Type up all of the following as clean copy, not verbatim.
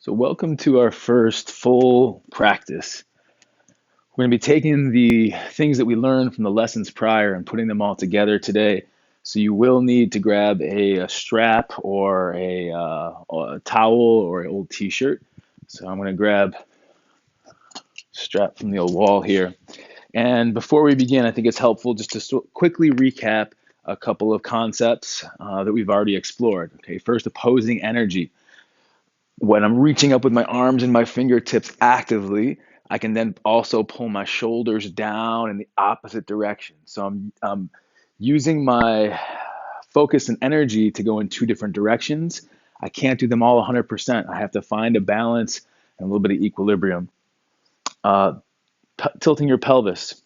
So welcome to our first full practice. We're going to be taking the things that we learned from the lessons prior and putting them all together today. So you will need to grab a strap or a towel or an old t-shirt. So I'm going to grab a strap from the old wall here. And before we begin, I think it's helpful just to quickly recap a couple of concepts that we've already explored. Okay, first, opposing energy. When I'm reaching up with my arms and my fingertips actively, I can then also pull my shoulders down in the opposite direction. So I'm using my focus and energy to go in two different directions. I can't do them all 100%. I have to find a balance and a little bit of equilibrium. Tilting your pelvis.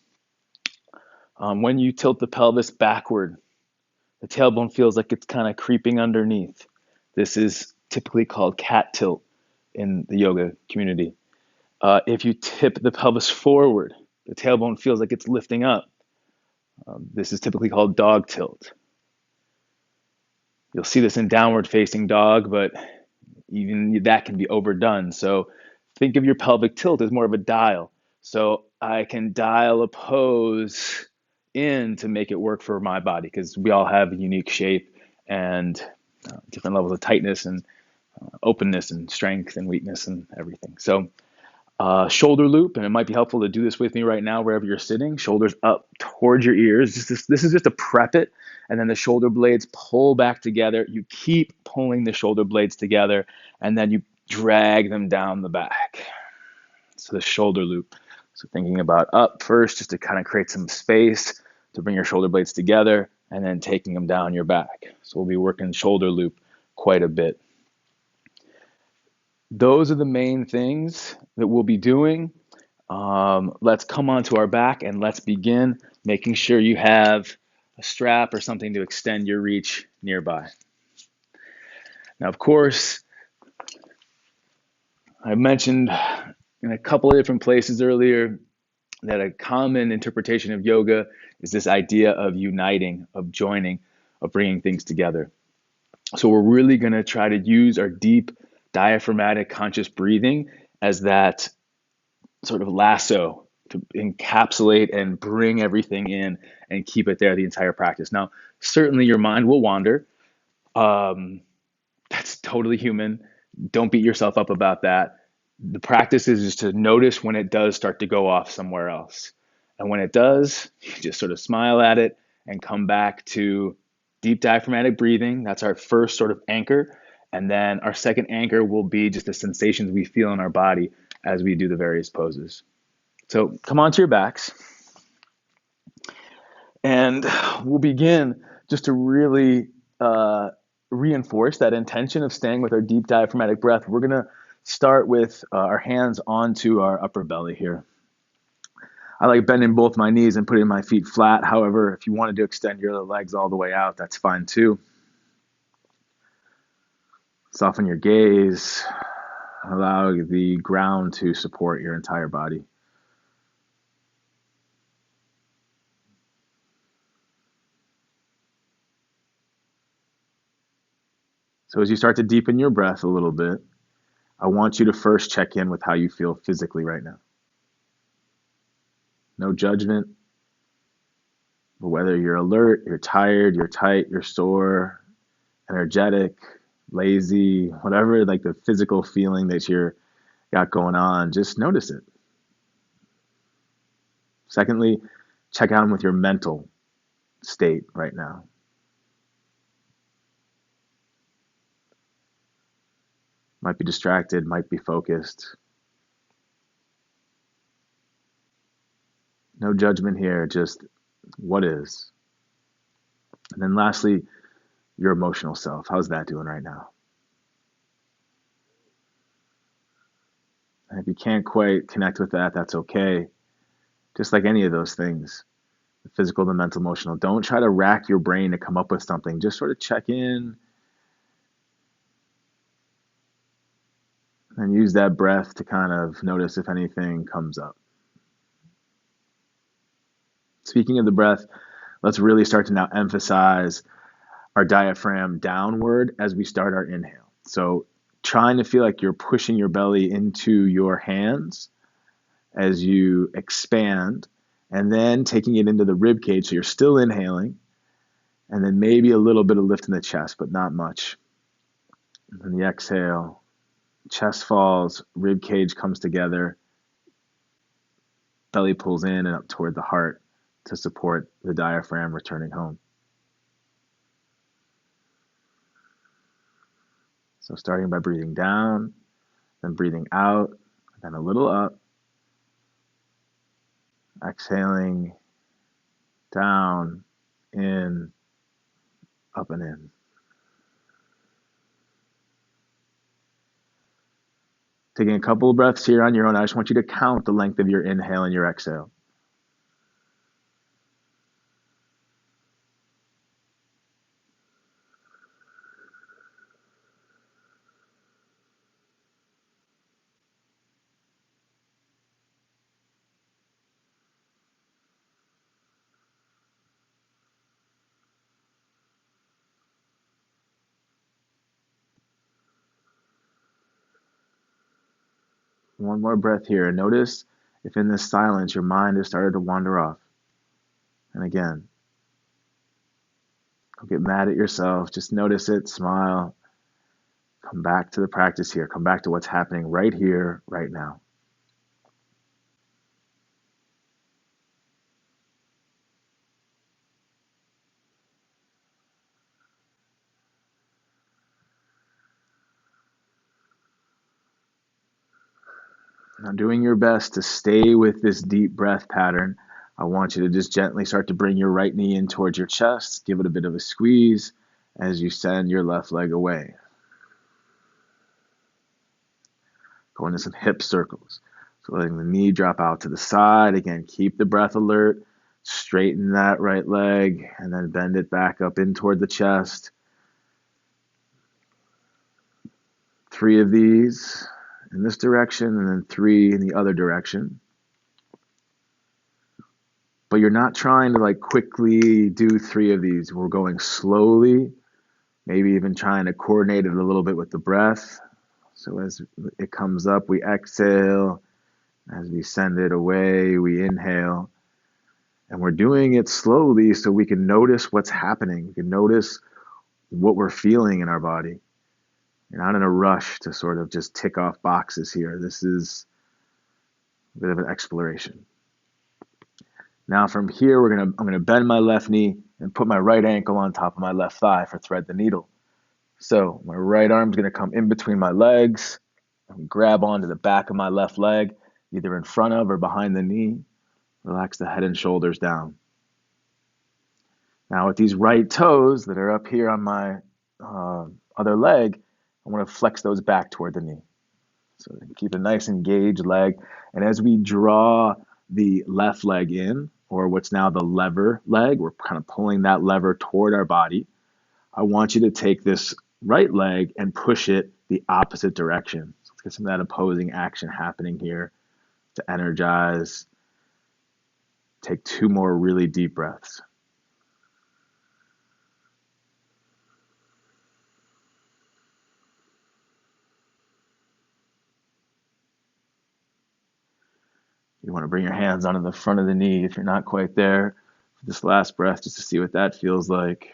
When you tilt the pelvis backward, the tailbone feels like it's kind of creeping underneath. This is typically called cat tilt in the yoga community. If you tip the pelvis forward, the tailbone feels like it's lifting up. This is typically called dog tilt. You'll see this in downward facing dog, but even that can be overdone. So think of your pelvic tilt as more of a dial. So I can dial a pose in to make it work for my body because we all have a unique shape and different levels of tightness and openness and strength and weakness and everything. So shoulder loop, and it might be helpful to do this with me right now wherever you're sitting. Shoulders up towards your ears. This is just to prep it, and then the shoulder blades pull back together. You keep pulling the shoulder blades together, and then you drag them down the back. So the shoulder loop. So thinking about up first, just to kind of create some space to bring your shoulder blades together, and then taking them down your back. So we'll be working shoulder loop quite a bit. Those are the main things that we'll be doing. Let's come onto our back and let's begin making sure you have a strap or something to extend your reach nearby. Now, of course, I mentioned in a couple of different places earlier that a common interpretation of yoga is this idea of uniting, of joining, of bringing things together. So we're really going to try to use our deep diaphragmatic conscious breathing as that sort of lasso to encapsulate and bring everything in and keep it there the entire practice. Now, certainly your mind will wander. That's totally human. Don't beat yourself up about that. The practice is just to notice when it does start to go off somewhere else. And when it does, you just sort of smile at it and come back to deep diaphragmatic breathing. That's our first sort of anchor. And then our second anchor will be just the sensations we feel in our body as we do the various poses. So come onto your backs. And we'll begin just to really reinforce that intention of staying with our deep diaphragmatic breath. We're going to start with our hands onto our upper belly here. I like bending both my knees and putting my feet flat. However, if you wanted to extend your legs all the way out, that's fine too. Soften your gaze. Allow the ground to support your entire body. So as you start to deepen your breath a little bit, I want you to first check in with how you feel physically right now. No judgment, but whether you're alert, you're tired, you're tight, you're sore, energetic, lazy, whatever, like the physical feeling that you're got going on, just notice it. Secondly, check out with your mental state right now. Might be distracted, might be focused. No judgment here, just what is. And then lastly, your emotional self. How's that doing right now? And if you can't quite connect with that, that's okay. Just like any of those things, the physical, the mental, emotional. Don't try to rack your brain to come up with something. Just sort of check in and use that breath to kind of notice if anything comes up. Speaking of the breath, let's really start to now emphasize our diaphragm downward as we start our inhale. So trying to feel like you're pushing your belly into your hands as you expand, and then taking it into the rib cage. So you're still inhaling, and then maybe a little bit of lift in the chest, but not much. And then the exhale, chest falls, rib cage comes together, belly pulls in and up toward the heart to support the diaphragm returning home. So starting by breathing down, then breathing out, then a little up, exhaling, down, in, up and in. Taking a couple of breaths here on your own, I just want you to count the length of your inhale and your exhale. One more breath here, and notice if in this silence your mind has started to wander off. And again, don't get mad at yourself. Just notice it, smile. Come back to the practice here. Come back to what's happening right here, right now. Now, doing your best to stay with this deep breath pattern, I want you to just gently start to bring your right knee in towards your chest. Give it a bit of a squeeze as you send your left leg away. Go into some hip circles. So letting the knee drop out to the side. Again, keep the breath alert. Straighten that right leg and then bend it back up in toward the chest. 3 of these in this direction and then 3 in the other direction. But you're not trying to quickly do 3 of these. We're going slowly, maybe even trying to coordinate it a little bit with the breath. So as it comes up, we exhale. As we send it away, we inhale. And we're doing it slowly so we can notice what's happening. We can notice what we're feeling in our body. You're not in a rush to sort of just tick off boxes here. This is a bit of an exploration. Now from here, I'm gonna bend my left knee and put my right ankle on top of my left thigh for thread the needle. So my right arm's gonna come in between my legs and grab onto the back of my left leg, either in front of or behind the knee. Relax the head and shoulders down. Now with these right toes that are up here on my other leg, I want to flex those back toward the knee. So keep a nice engaged leg. And as we draw the left leg in, or what's now the lever leg, we're kind of pulling that lever toward our body. I want you to take this right leg and push it the opposite direction. So let's get some of that opposing action happening here to energize. Take 2 more really deep breaths. You want to bring your hands onto the front of the knee if you're not quite there. For this last breath, just to see what that feels like.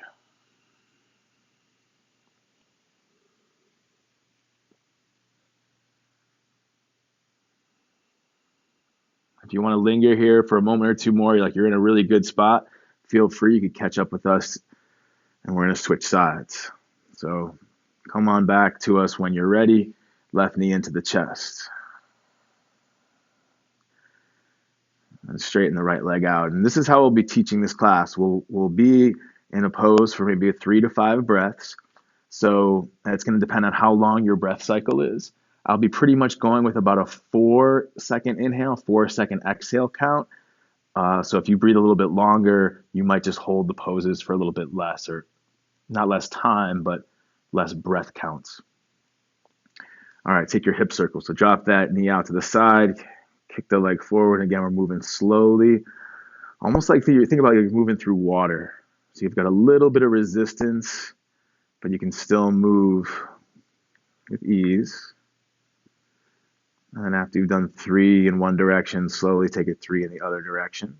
If you want to linger here for a moment or 2 more, you're in a really good spot, feel free. You could catch up with us, and we're going to switch sides. So come on back to us when you're ready. Left knee into the chest. And straighten the right leg out. And this is how we'll be teaching this class. We'll be in a pose for maybe 3 to 5 breaths. So it's going to depend on how long your breath cycle is. I'll be pretty much going with about a 4-second inhale, 4-second exhale count. So if you breathe a little bit longer, you might just hold the poses for a little bit less, or not less time, but less breath counts. All right, take your hip circle. So drop that knee out to the side, kick the leg forward. Again, we're moving slowly, almost like you think about you're moving through water. So you've got a little bit of resistance, but you can still move with ease. And then after you've done 3 in one direction, slowly take it 3 in the other direction.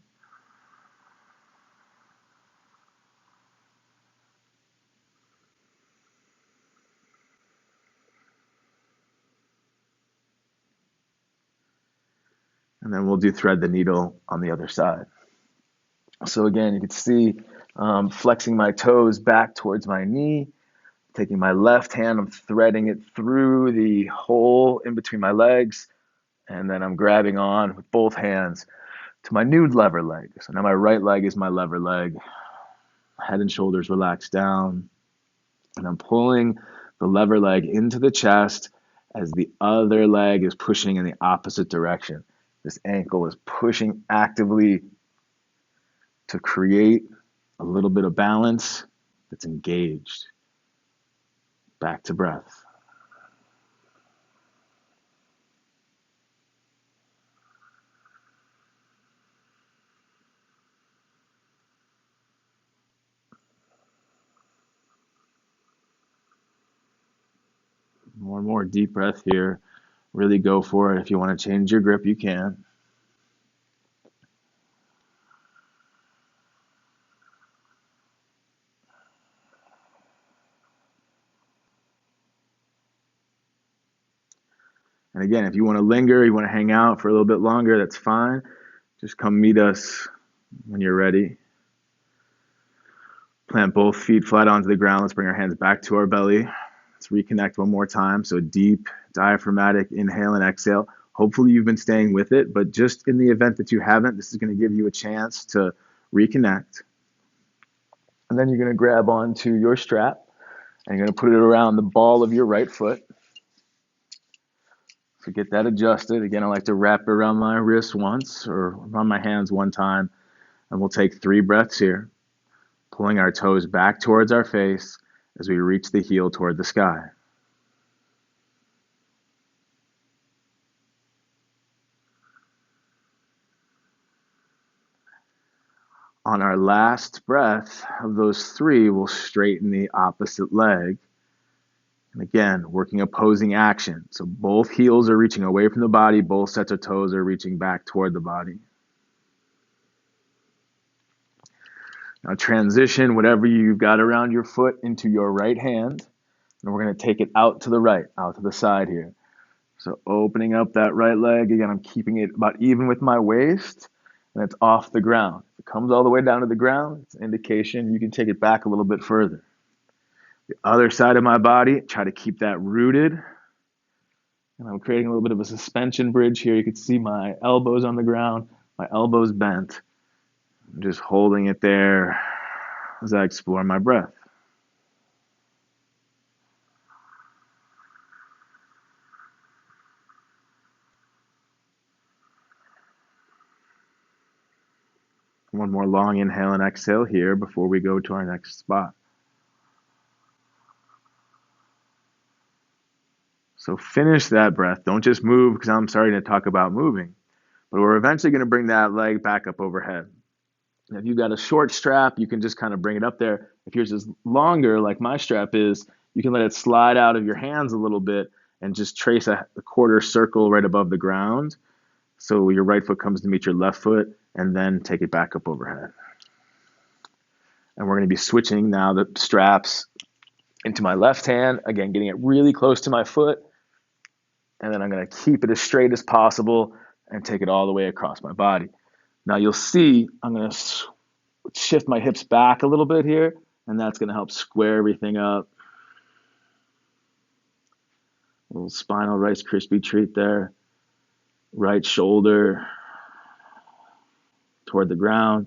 And then we'll do thread the needle on the other side. So again, you can see flexing my toes back towards my knee, taking my left hand, I'm threading it through the hole in between my legs, and then I'm grabbing on with both hands to my new lever leg. So now my right leg is my lever leg, head and shoulders relaxed down, and I'm pulling the lever leg into the chest as the other leg is pushing in the opposite direction. This ankle is pushing actively to create a little bit of balance that's engaged. Back to breath. More and more deep breath here. Really go for it. If you want to change your grip, you can. And again, if you want to linger, you want to hang out for a little bit longer, that's fine. Just come meet us when you're ready. Plant both feet flat onto the ground. Let's bring our hands back to our belly. Let's reconnect one more time. So deep diaphragmatic inhale and exhale. Hopefully you've been staying with it, but just in the event that you haven't, this is going to give you a chance to reconnect. And then you're going to grab onto your strap and you're going to put it around the ball of your right foot. So get that adjusted. Again, I like to wrap it around my wrist once or around my hands one time. And we'll take 3 breaths here, pulling our toes back towards our face as we reach the heel toward the sky. On our last breath of those 3, we'll straighten the opposite leg. And again, working opposing action. So both heels are reaching away from the body, both sets of toes are reaching back toward the body. Now transition whatever you've got around your foot into your right hand. And we're going to take it out to the right, out to the side here. So opening up that right leg. Again, I'm keeping it about even with my waist, and it's off the ground. If it comes all the way down to the ground, it's an indication you can take it back a little bit further. The other side of my body, try to keep that rooted. And I'm creating a little bit of a suspension bridge here. You can see my elbows on the ground, my elbows bent. I'm just holding it there as I explore my breath. One more long inhale and exhale here before we go to our next spot. So finish that breath. Don't just move because I'm starting to talk about moving. But we're eventually going to bring that leg back up overhead. And if you've got a short strap, you can just kind of bring it up there. If yours is longer, like my strap is, you can let it slide out of your hands a little bit and just trace a quarter circle right above the ground. So your right foot comes to meet your left foot, and then take it back up overhead. And we're going to be switching now the straps into my left hand, again, getting it really close to my foot. And then I'm going to keep it as straight as possible and take it all the way across my body. Now you'll see I'm going to shift my hips back a little bit here, and that's going to help square everything up. A little spinal Rice Krispie treat there. Right shoulder toward the ground.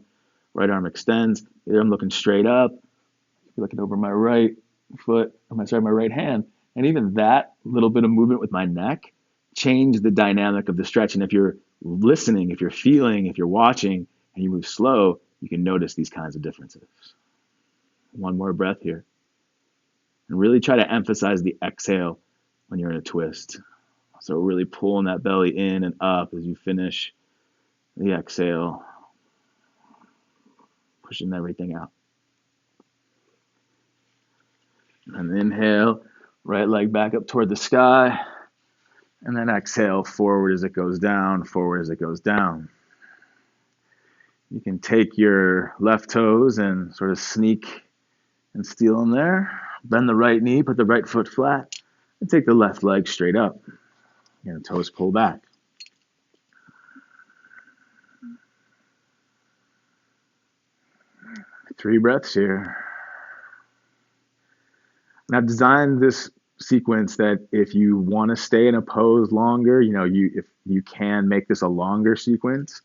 Right arm extends. Here I'm looking straight up. Looking over my right foot, my right hand. And even that little bit of movement with my neck changed the dynamic of the stretch. And if you're listening, if you're feeling, if you're watching, and you move slow, you can notice these kinds of differences. One more breath here. And really try to emphasize the exhale when you're in a twist. So really pulling that belly in and up as you finish the exhale, pushing everything out. And inhale, Right leg back up toward the sky. And then exhale forward as it goes down, forward as it goes down. You can take your left toes and sort of sneak and steal them there. Bend the right knee, put the right foot flat, and take the left leg straight up. And toes pull back. Three breaths here. And I've designed this sequence that if you want to stay in a pose longer, if you can make this a longer sequence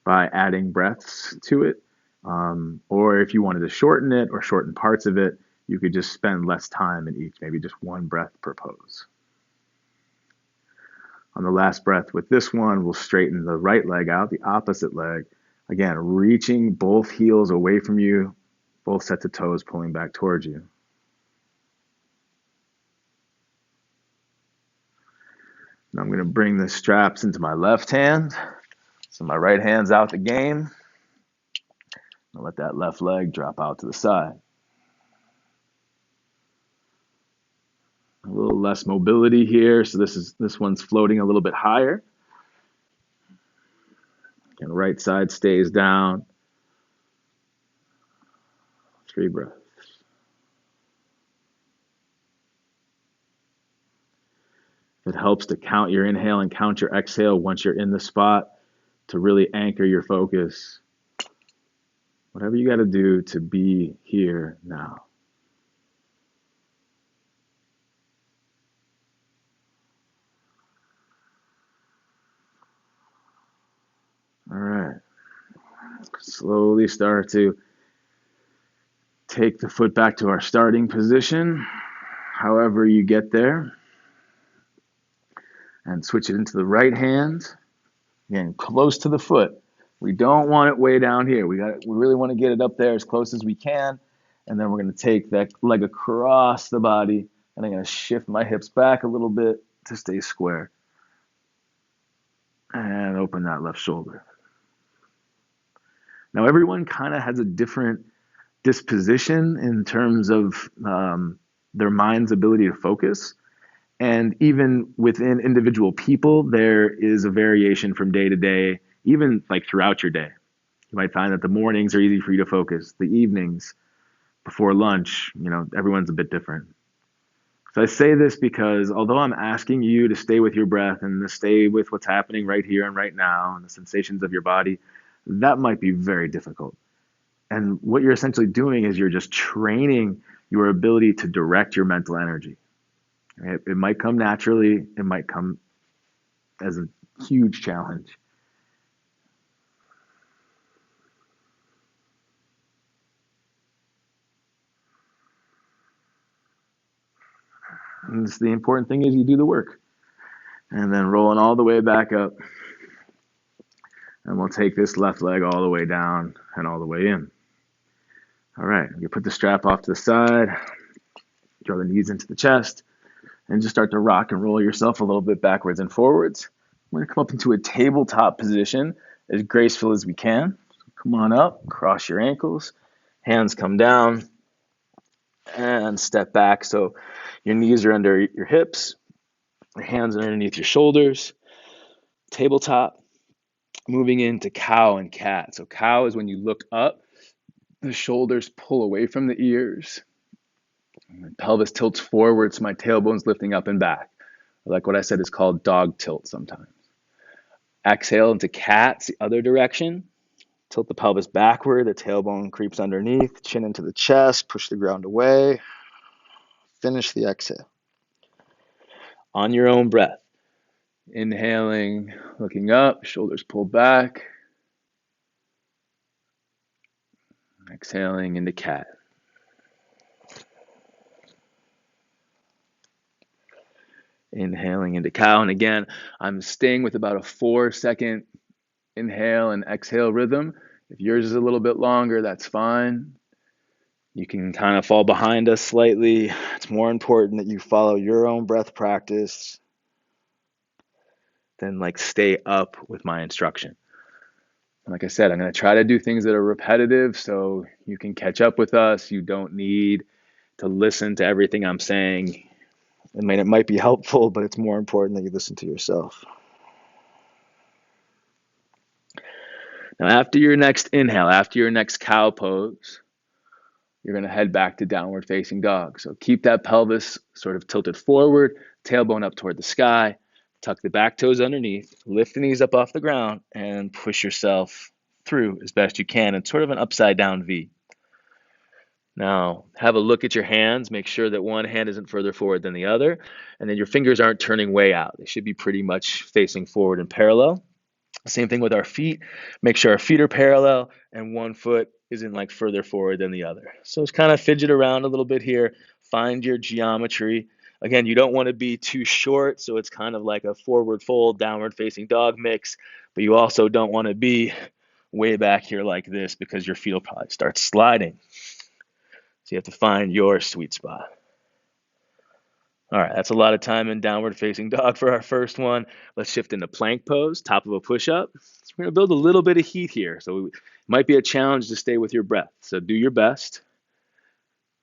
by adding breaths to it. Or if you wanted to shorten it or shorten parts of it, you could just spend less time in each, maybe just one breath per pose. On the last breath with this one, we'll straighten the right leg out, the opposite leg. Again, reaching both heels away from you, both sets of toes pulling back towards you. Now I'm going to bring the straps into my left hand. So my right hand's out the game. I'll let that left leg drop out to the side. A little less mobility here, so this one's floating a little bit higher. And right side stays down. 3 breaths. It helps to count your inhale and count your exhale once you're in the spot to really anchor your focus. Whatever you got to do to be here now. All right. Slowly start to take the foot back to our starting position, however you get there, and switch it into the right hand. Again, close to the foot. We don't want it way down here. We really want to get it up there as close as we can, and then we're going to take that leg across the body, and I'm going to shift my hips back a little bit to stay square, and open that left shoulder. Now, everyone kind of has a different disposition in terms of their mind's ability to focus. And even within individual people, there is a variation from day to day, even like throughout your day. You might find that the mornings are easy for you to focus. The evenings, before lunch, everyone's a bit different. So I say this because although I'm asking you to stay with your breath and to stay with what's happening right here and right now and the sensations of your body, that might be very difficult. And what you're essentially doing is you're just training your ability to direct your mental energy. It might come naturally. It might come as a huge challenge. And the important thing is you do the work. And then rolling all the way back up. And we'll take this left leg all the way down and all the way in. All right, you put the strap off to the side, draw the knees into the chest, and just start to rock and roll yourself a little bit backwards and forwards. We're going to come up into a tabletop position as graceful as we can. So come on up, cross your ankles, hands come down, and step back. So your knees are under your hips, your hands are underneath your shoulders. Tabletop, moving into cow and cat. So cow is when you look up, the shoulders pull away from the ears. My pelvis tilts forward, so my tailbone's lifting up and back. Like what I said is called dog tilt sometimes. Exhale into cat, the other direction. Tilt the pelvis backward, the tailbone creeps underneath, chin into the chest, push the ground away. Finish the exhale. On your own breath. Inhaling, looking up, shoulders pull back. Exhaling into cat. Inhaling into cow. And again, I'm staying with about a 4-second inhale and exhale rhythm. If yours is a little bit longer, that's fine. You can kind of fall behind us slightly. It's more important that you follow your own breath practice than stay up with my instruction. Like I said, I'm going to try to do things that are repetitive so you can catch up with us. You don't need to listen to everything I'm saying. I mean, it might be helpful, but it's more important that you listen to yourself. Now, after your next inhale, after your next cow pose, you're going to head back to downward facing dog. So keep that pelvis sort of tilted forward, tailbone up toward the sky, tuck the back toes underneath, lift the knees up off the ground, and push yourself through as best you can. It's sort of an upside down V. Now, have a look at your hands. Make sure that one hand isn't further forward than the other, and then your fingers aren't turning way out. They should be pretty much facing forward and parallel. Same thing with our feet. Make sure our feet are parallel and one foot isn't like further forward than the other. So just kind of fidget around a little bit here. Find your geometry. Again, you don't want to be too short, so it's kind of like a forward fold, downward facing dog mix, but you also don't want to be way back here like this because your feet will probably start sliding. So you have to find your sweet spot. All right, that's a lot of time in downward facing dog for our first one. Let's shift into plank pose, top of a push-up. So we're gonna build a little bit of heat here. So it might be a challenge to stay with your breath. So do your best.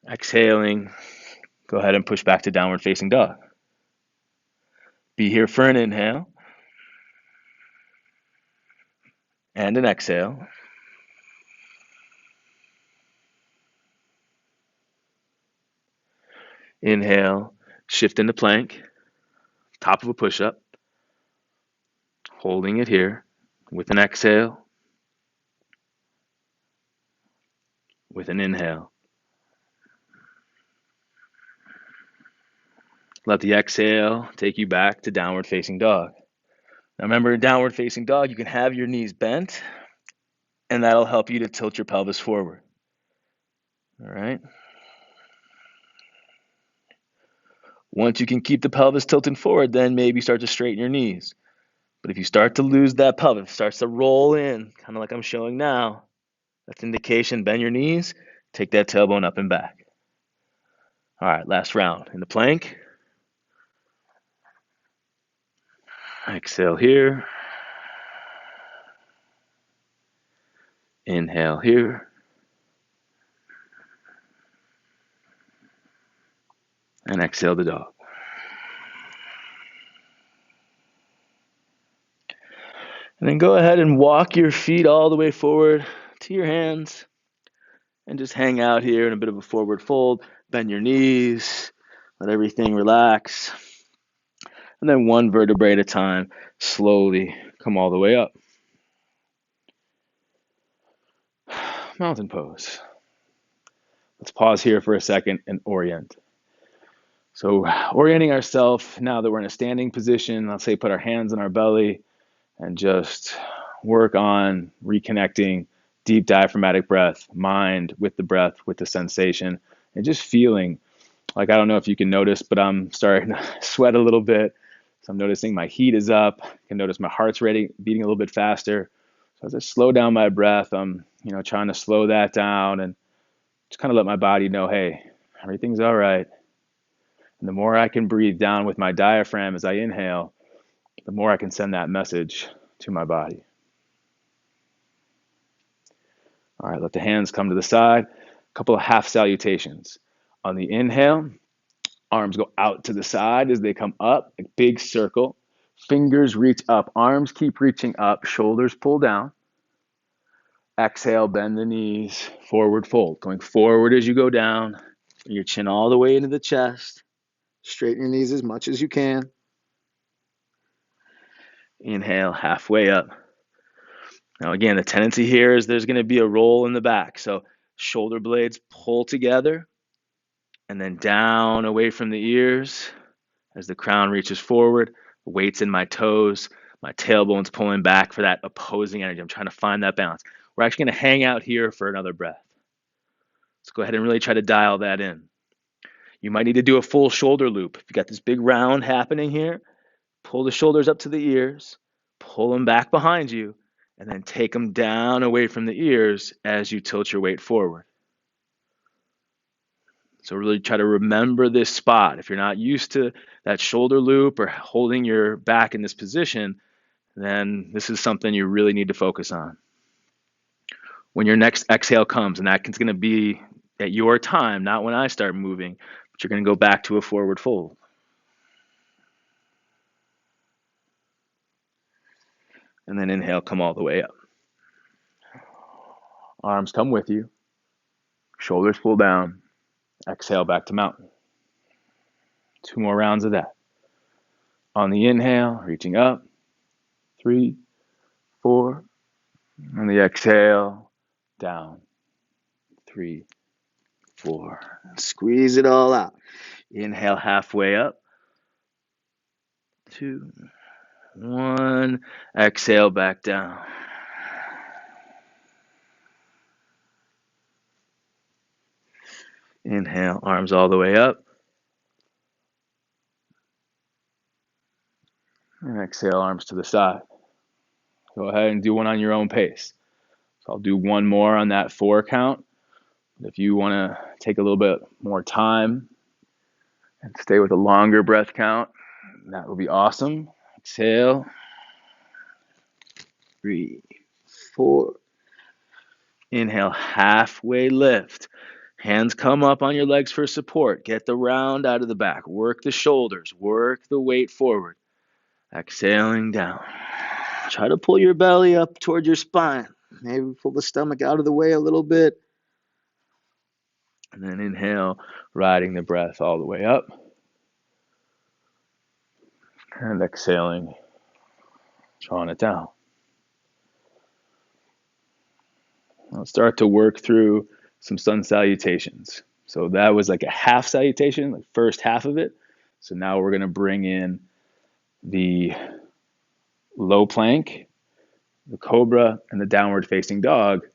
Exhaling, go ahead and push back to downward facing dog. Be here for an inhale. And an exhale. Inhale, shift into plank, top of a push-up. Holding it here with an exhale, with an inhale. Let the exhale take you back to downward facing dog. Now remember, in downward facing dog, you can have your knees bent, and that'll help you to tilt your pelvis forward. All right. Once you can keep the pelvis tilted forward, then maybe start to straighten your knees. But if you start to lose that pelvis, starts to roll in, kind of like I'm showing now, that's indication, bend your knees, take that tailbone up and back. All right, last round. In the plank. Exhale here. Inhale here. And exhale the dog. And then go ahead and walk your feet all the way forward to your hands and just hang out here in a bit of a forward fold. Bend your knees, let everything relax. And then one vertebrae at a time, slowly come all the way up. Mountain pose. Let's pause here for a second and orient. So orienting ourselves now that we're in a standing position, let's say put our hands on our belly and just work on reconnecting deep diaphragmatic breath, mind with the breath, with the sensation, and just feeling like, I don't know if you can notice, but I'm starting to sweat a little bit. So I'm noticing my heat is up. I can notice my heart's beating a little bit faster. So as I slow down my breath, I'm trying to slow that down and just kind of let my body know, hey, everything's all right. And the more I can breathe down with my diaphragm as I inhale, the more I can send that message to my body. All right, let the hands come to the side. A couple of half salutations. On the inhale, arms go out to the side as they come up, a big circle. Fingers reach up, arms keep reaching up, shoulders pull down. Exhale, bend the knees, forward fold. Going forward as you go down, your chin all the way into the chest. Straighten your knees as much as you can. Inhale, halfway up. Now again, the tendency here is there's going to be a roll in the back. So shoulder blades pull together and then down away from the ears as the crown reaches forward. Weights in my toes, my tailbone's pulling back for that opposing energy. I'm trying to find that balance. We're actually going to hang out here for another breath. Let's go ahead and really try to dial that in. You might need to do a full shoulder loop. If you got this big round happening here, pull the shoulders up to the ears, pull them back behind you, and then take them down away from the ears as you tilt your weight forward. So really try to remember this spot. If you're not used to that shoulder loop or holding your back in this position, then this is something you really need to focus on. When your next exhale comes, and that's going to be at your time, not when I start moving, but you're going to go back to a forward fold. And then inhale, come all the way up. Arms come with you. Shoulders pull down. Exhale, back to mountain. 2 more rounds of that. On the inhale, reaching up. 3, 4. On the exhale, down. 3, 4. Squeeze it all out. Inhale, halfway up. 2, 1. Exhale, back down. Inhale, arms all the way up. And exhale, arms to the side. Go ahead and do one on your own pace. So I'll do one more on that 4 count. If you want to take a little bit more time and stay with a longer breath count, that would be awesome. Exhale. 3, 4. Inhale, halfway lift. Hands come up on your legs for support. Get the round out of the back. Work the shoulders. Work the weight forward. Exhaling down. Try to pull your belly up toward your spine. Maybe pull the stomach out of the way a little bit. And then inhale, riding the breath all the way up. And exhaling, drawing it down. I'll start to work through some sun salutations. So that was like a half salutation, like first half of it. So now we're going to bring in the low plank, the cobra, and the downward facing dog,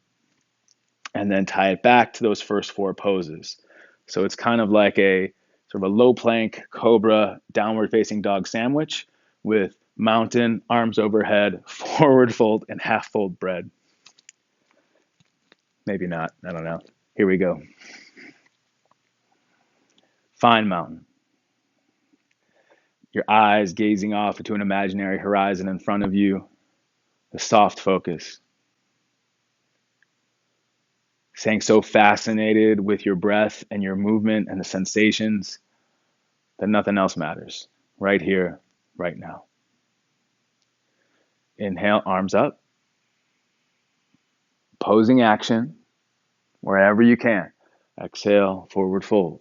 and then tie it back to those first 4 poses. So it's kind of like a sort of a low plank, cobra, downward facing dog sandwich with mountain, arms overhead, forward fold, and half fold bread. Maybe not, I don't know. Here we go. Find mountain. Your eyes gazing off into an imaginary horizon in front of you. A soft focus. Staying so fascinated with your breath and your movement and the sensations that nothing else matters. Right here, right now. Inhale, arms up. Posing action wherever you can. Exhale, forward fold.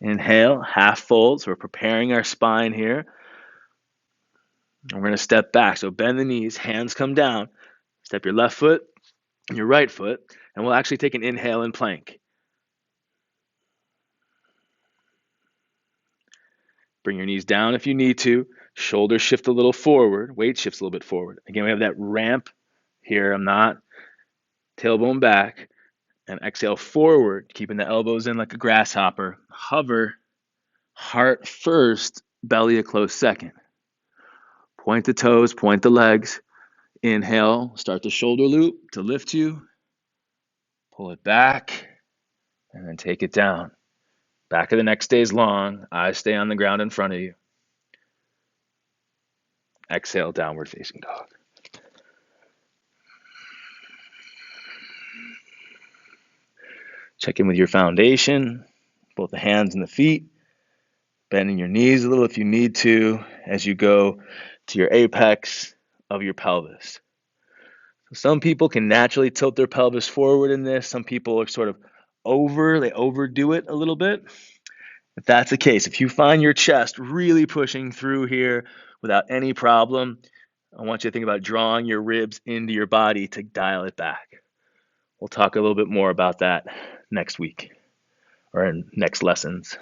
Inhale, half fold. So we're preparing our spine here. We're going to step back. So bend the knees, hands come down. Step your left foot and your right foot. And we'll actually take an inhale in plank. Bring your knees down if you need to. Shoulders shift a little forward. Weight shifts a little bit forward. Again, we have that ramp here. I'm not. Tailbone back. And exhale forward, keeping the elbows in like a grasshopper. Hover, heart first, belly a close second. Point the toes, point the legs. Inhale, start the shoulder loop to lift you. Pull it back, and then take it down. Back of the neck stays long. Eyes stay on the ground in front of you. Exhale, downward facing dog. Check in with your foundation, both the hands and the feet. Bending your knees a little if you need to as you go to your apex of your pelvis. Some people can naturally tilt their pelvis forward in this. Some people are sort of they overdo it a little bit. If that's the case, if you find your chest really pushing through here without any problem, I want you to think about drawing your ribs into your body to dial it back. We'll talk a little bit more about that next week or in next lessons.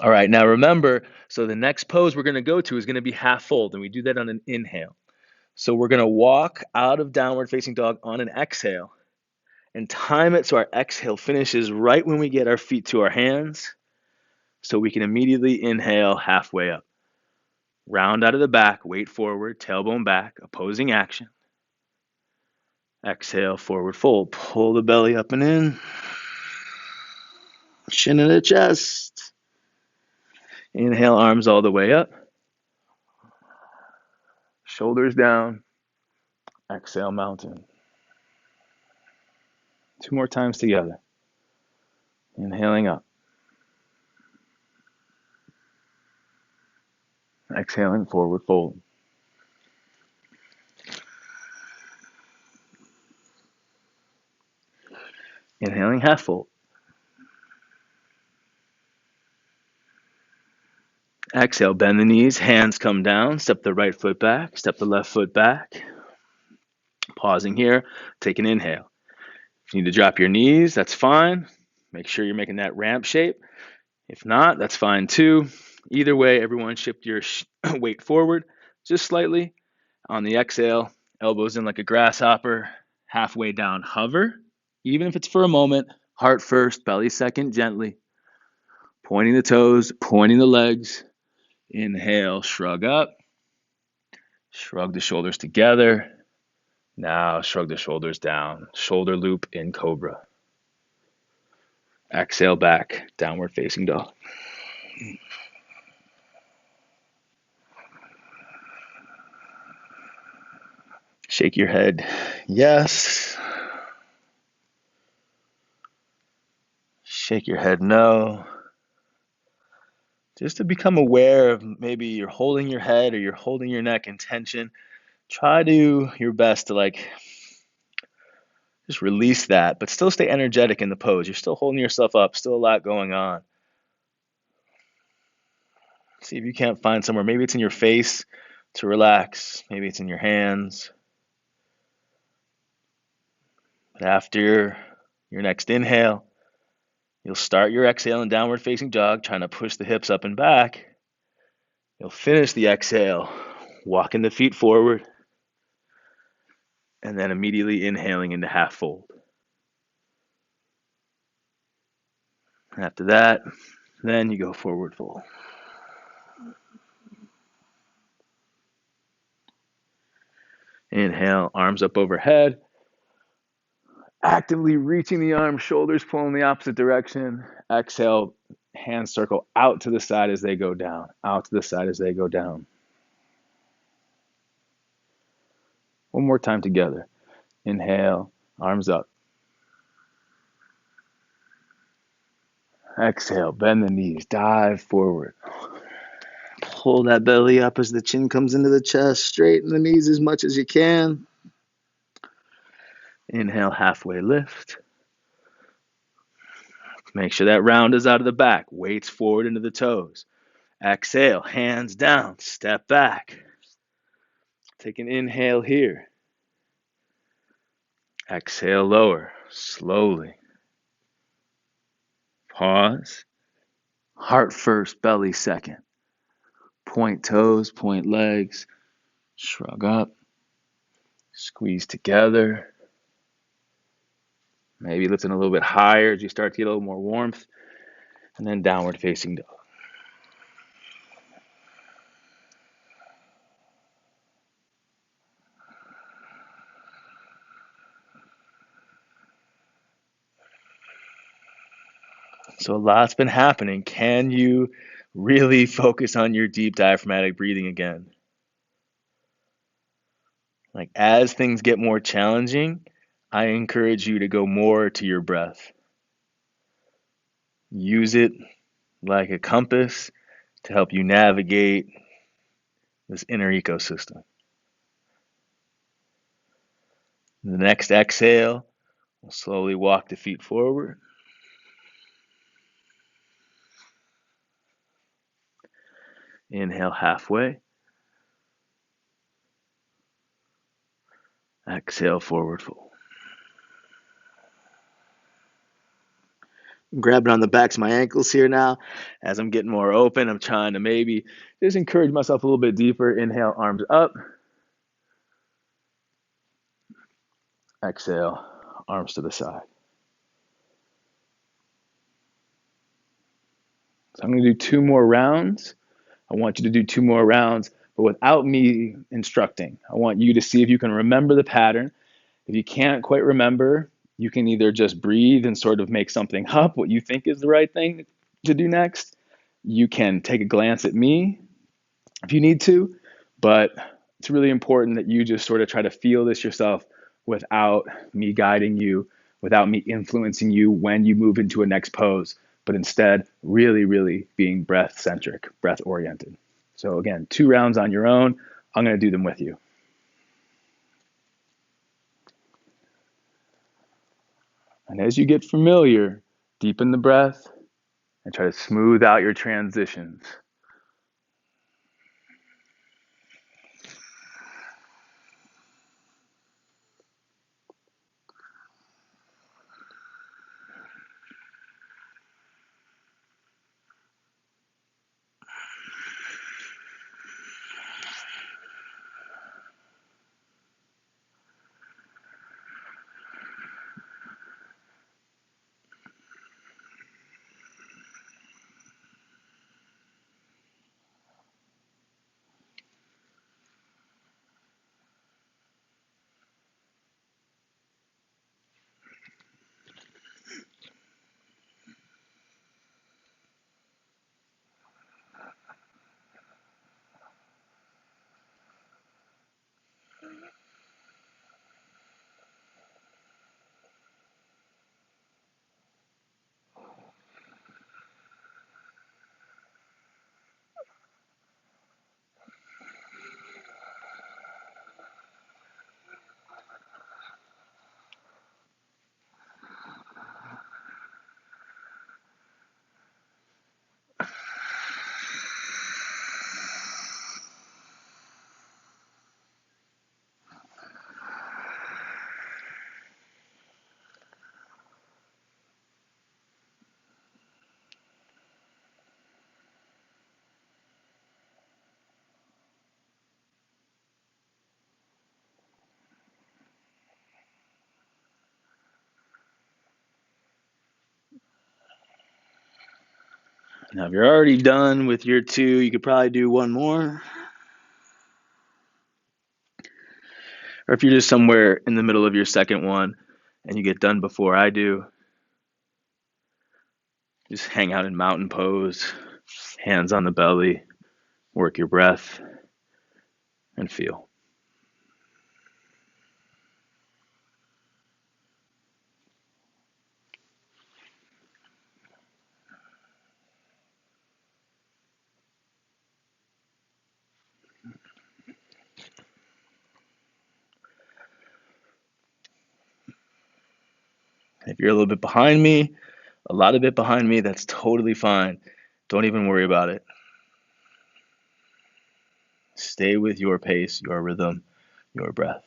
All right, now remember, so the next pose we're going to go to is going to be half fold, and we do that on an inhale. So we're going to walk out of downward facing dog on an exhale and time it so our exhale finishes right when we get our feet to our hands, so we can immediately inhale halfway up. Round out of the back, weight forward, tailbone back, opposing action. Exhale, forward fold. Pull the belly up and in. Chin to the chest. Inhale, arms all the way up. Shoulders down. Exhale, mountain. 2 more times together. Inhaling up. Exhaling, forward fold. Inhaling, half fold. Exhale, bend the knees, hands come down, step the right foot back, step the left foot back. Pausing here, take an inhale. If you need to drop your knees, that's fine. Make sure you're making that ramp shape. If not, that's fine too. Either way, everyone shift your weight forward just slightly. On the exhale, elbows in like a grasshopper, halfway down, hover. Even if it's for a moment, heart first, belly second, gently. Pointing the toes, pointing the legs. Inhale, shrug up. Shrug the shoulders together. Now shrug the shoulders down. Shoulder loop in cobra. Exhale back, downward facing dog. Shake your head. Yes. Shake your head no. Just to become aware of maybe you're holding your head or you're holding your neck in tension. Try to your best to just release that, but still stay energetic in the pose. You're still holding yourself up, still a lot going on. See if you can't find somewhere. Maybe it's in your face to relax. Maybe it's in your hands. But after your next inhale, you'll start your exhale in downward facing dog, trying to push the hips up and back. You'll finish the exhale, walking the feet forward, and then immediately inhaling into half fold. After that, then you go forward fold. Inhale, arms up overhead. Actively reaching the arms, shoulders pulling the opposite direction. Exhale, hands circle out to the side as they go down. Out to the side as they go down. One more time together. Inhale, arms up. Exhale, bend the knees, dive forward. Pull that belly up as the chin comes into the chest. Straighten the knees as much as you can. Inhale, halfway lift. Make sure that round is out of the back. Weights forward into the toes. Exhale, hands down, step back. Take an inhale here. Exhale, lower, slowly. Pause. Heart first, belly second. Point toes, point legs. Shrug up. Squeeze together. Maybe lifting a little bit higher as you start to get a little more warmth. And then downward facing dog. So a lot's been happening. Can you really focus on your deep diaphragmatic breathing again? Like as things get more challenging, I encourage you to go more to your breath. Use it like a compass to help you navigate this inner ecosystem. The next exhale, we'll slowly walk the feet forward. Inhale halfway. Exhale, forward fold. I'm grabbing on the backs of my ankles here now. As I'm getting more open, I'm trying to maybe just encourage myself a little bit deeper. Inhale, arms up. Exhale, arms to the side. So I'm going to do 2 more rounds. I want you to do 2 more rounds, but without me instructing. I want you to see if you can remember the pattern. If you can't quite remember, you can either just breathe and sort of make something up, what you think is the right thing to do next. You can take a glance at me if you need to, but it's really important that you just sort of try to feel this yourself without me guiding you, without me influencing you when you move into a next pose, but instead really, really being breath centric, breath oriented. So again, 2 rounds on your own. I'm going to do them with you. And as you get familiar, deepen the breath and try to smooth out your transitions. Now, if you're already done with your 2, you could probably do 1 more. Or if you're just somewhere in the middle of your second one and you get done before I do, just hang out in mountain pose, hands on the belly, work your breath, and feel. If you're a little bit behind me, a lot of bit behind me, that's totally fine. Don't even worry about it. Stay with your pace, your rhythm, your breath.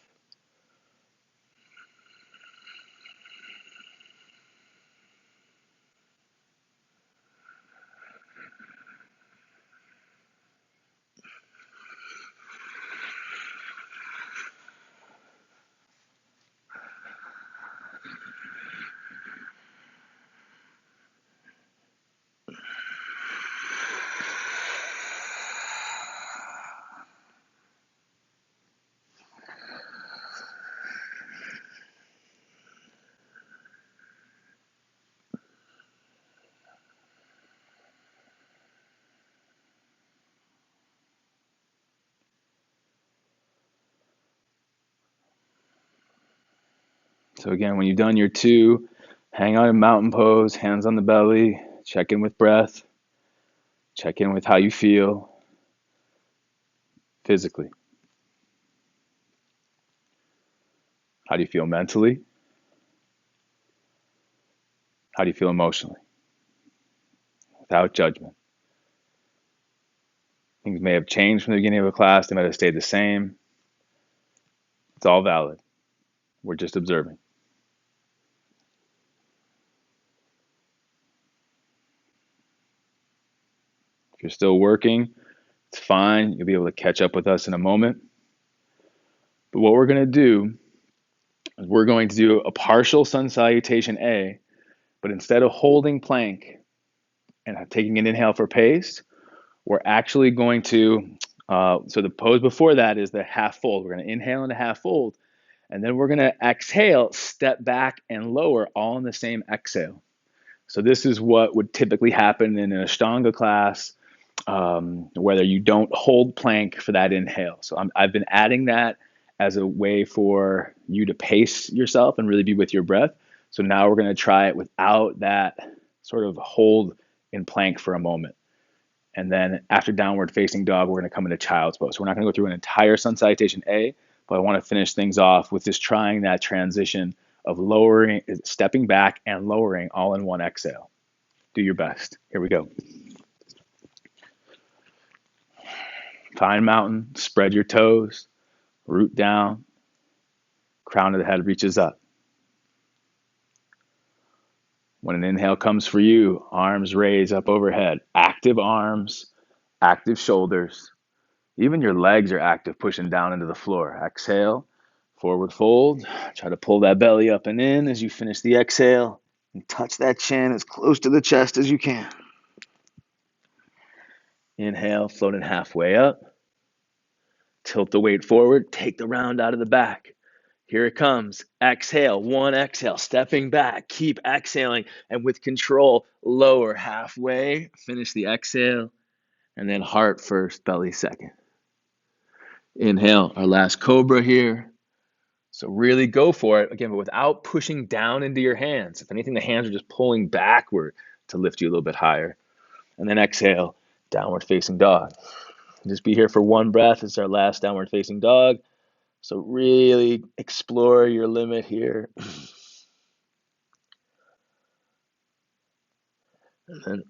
So again, when you've done your 2, hang out in mountain pose, hands on the belly, check in with breath, check in with how you feel physically. How do you feel mentally? How do you feel emotionally? Without judgment. Things may have changed from the beginning of a class, they might have stayed the same. It's all valid. We're just observing. If you're still working, it's fine. You'll be able to catch up with us in a moment. But what we're going to do is we're going to do a partial sun salutation A, but instead of holding plank and taking an inhale for pace, we're actually going to, so the pose before that is the half fold. We're going to inhale in a half fold, and then we're going to exhale, step back and lower all in the same exhale. So this is what would typically happen in an Ashtanga class, whether you don't hold plank for that inhale. So I've been adding that as a way for you to pace yourself and really be with your breath. So now we're going to try it without that sort of hold in plank for a moment. And then after downward facing dog, we're going to come into child's pose. So we're not going to go through an entire sun salutation A, but I want to finish things off with just trying that transition of lowering, stepping back and lowering all in one exhale. Do your best. Here we go. Find mountain, spread your toes, root down, crown of the head reaches up. When an inhale comes for you, arms raise up overhead. Active arms, active shoulders. Even your legs are active, pushing down into the floor. Exhale, forward fold. Try to pull that belly up and in as you finish the exhale. And touch that chin as close to the chest as you can. Inhale, floating halfway up. Tilt the weight forward. Take the round out of the back. Here it comes. Exhale, one exhale, stepping back. Keep exhaling. And with control, lower halfway. Finish the exhale. And then heart first, belly second. Inhale, our last cobra here. So really go for it, again, but without pushing down into your hands. If anything, the hands are just pulling backward to lift you a little bit higher. And then exhale, downward facing dog. Just be here for one breath. It's our last downward facing dog. So really explore your limit here. And then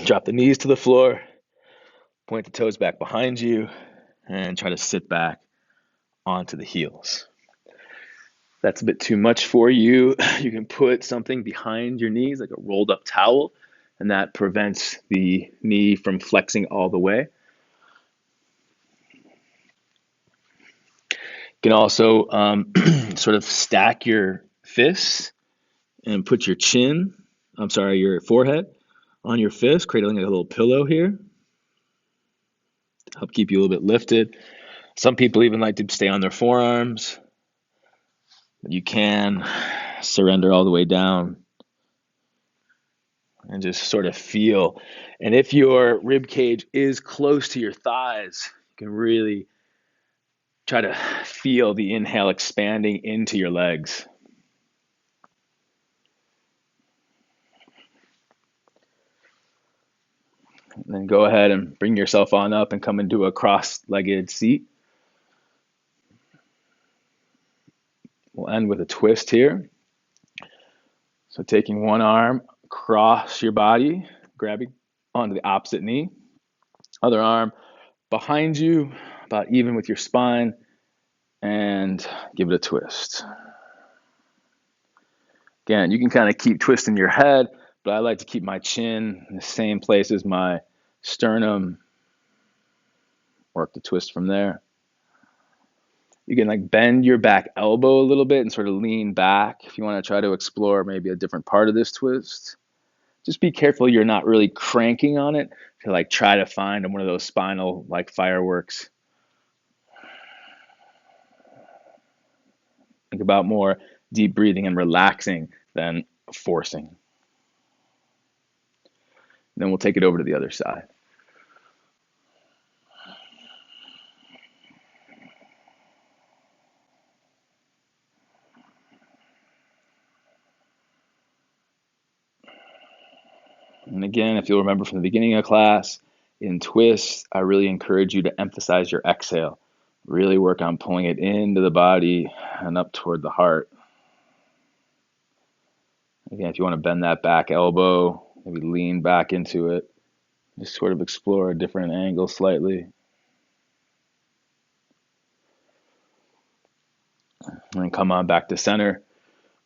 drop the knees to the floor. Point the toes back behind you. And try to sit back onto the heels. If that's a bit too much for you, you can put something behind your knees, like a rolled up towel, and that prevents the knee from flexing all the way. You can also sort of stack your fists and put your your forehead on your fist, creating like a little pillow here to help keep you a little bit lifted. Some people even like to stay on their forearms. You can surrender all the way down and just sort of feel. And if your rib cage is close to your thighs, you can really try to feel the inhale expanding into your legs. And then go ahead and bring yourself on up and come into a cross-legged seat. We'll end with a twist here. So taking one arm across your body, grabbing onto the opposite knee. Other arm behind you, about even with your spine, and give it a twist. Again, you can kind of keep twisting your head, but I like to keep my chin in the same place as my sternum. Work the twist from there. You can like bend your back elbow a little bit and sort of lean back if you want to try to explore maybe a different part of this twist. Just be careful you're not really cranking on it to like try to find one of those spinal like fireworks. Think about more deep breathing and relaxing than forcing. And then we'll take it over to the other side. And again, if you'll remember from the beginning of class, in twists, I really encourage you to emphasize your exhale. Really work on pulling it into the body and up toward the heart. Again, if you want to bend that back elbow, maybe lean back into it. Just sort of explore a different angle slightly. And then come on back to center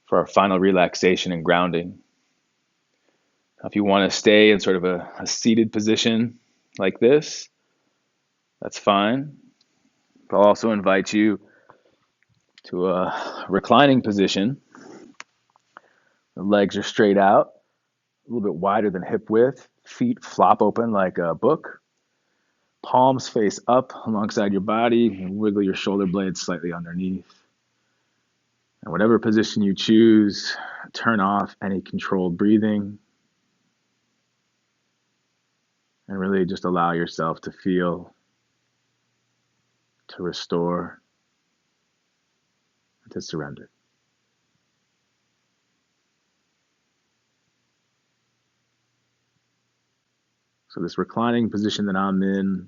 for our final relaxation and grounding. If you want to stay in sort of a seated position like this, that's fine. But I'll also invite you to a reclining position. The legs are straight out, a little bit wider than hip width. Feet flop open like a book. Palms face up alongside your body and wiggle your shoulder blades slightly underneath. And whatever position you choose, turn off any controlled breathing. And really just allow yourself to feel, to restore, to surrender. So this reclining position that I'm in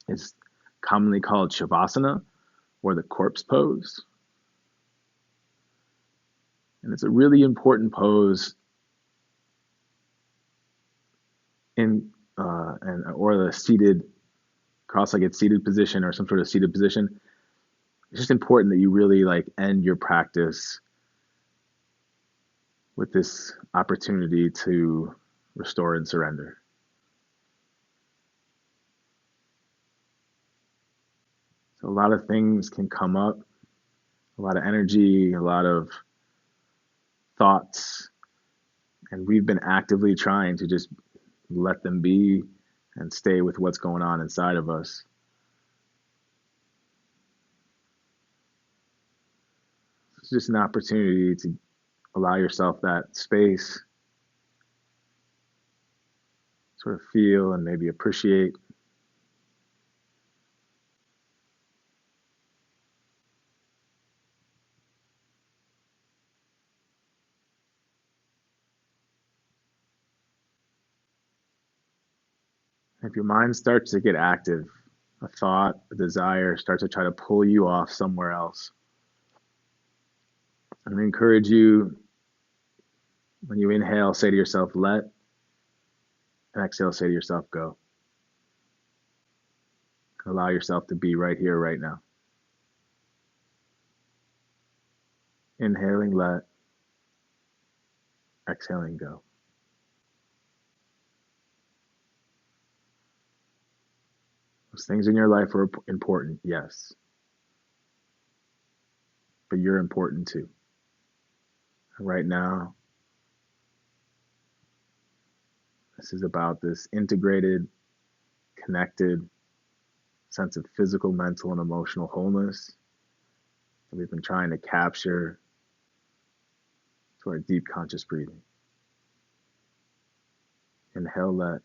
is commonly called Shavasana, or the corpse pose. And it's a really important pose or the seated, cross-legged seated position, or some sort of seated position. It's just important that you really end your practice with this opportunity to restore and surrender. So a lot of things can come up, a lot of energy, a lot of thoughts, and we've been actively trying to just let them be and stay with what's going on inside of us. It's just an opportunity to allow yourself that space, sort of feel and maybe appreciate. If your mind starts to get active, a thought, a desire starts to try to pull you off somewhere else, I'm going to encourage you, when you inhale, say to yourself, let, and exhale, say to yourself, go. Allow yourself to be right here, right now. Inhaling, let, exhaling, go. Those things in your life are important, yes. But you're important too. And right now, this is about this integrated, connected sense of physical, mental, and emotional wholeness that we've been trying to capture through our deep conscious breathing. Inhale, let,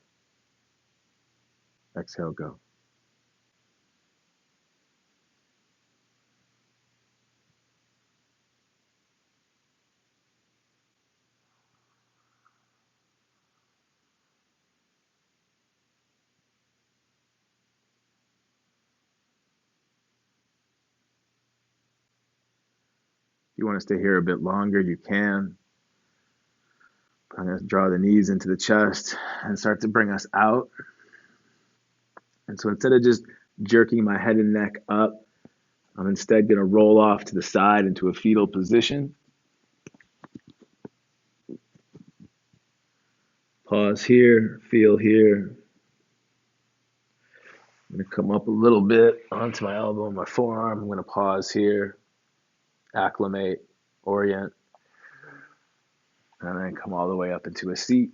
exhale, go. If you want to stay here a bit longer, you can. I'm going to draw the knees into the chest and start to bring us out. And so instead of just jerking my head and neck up, I'm instead going to roll off to the side into a fetal position. Pause here, feel here. I'm going to come up a little bit onto my elbow and my forearm. I'm going to pause here, acclimate, orient, and then come all the way up into a seat.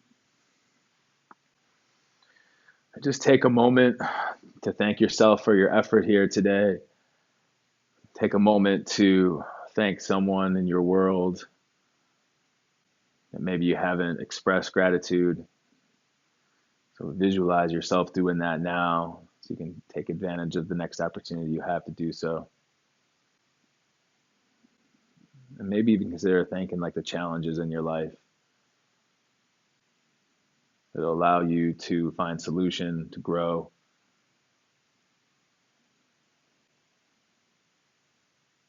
Just take a moment to thank yourself for your effort here today. Take a moment to thank someone in your world that maybe you haven't expressed gratitude. So visualize yourself doing that now so you can take advantage of the next opportunity you have to do so. And maybe even consider thanking the challenges in your life that'll allow you to find solution, to grow.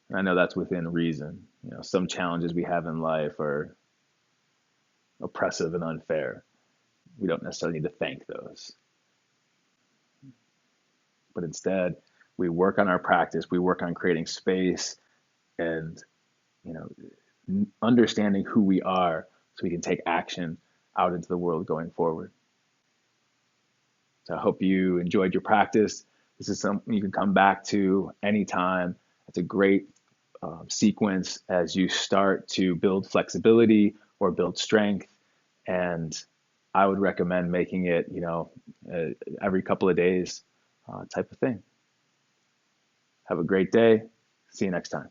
And I know that's within reason. Some challenges we have in life are oppressive and unfair. We don't necessarily need to thank those. But instead, we work on our practice, we work on creating space and understanding who we are so we can take action out into the world going forward. So I hope you enjoyed your practice. This is something you can come back to anytime. It's a great sequence as you start to build flexibility or build strength. And I would recommend making it, every couple of days type of thing. Have a great day. See you next time.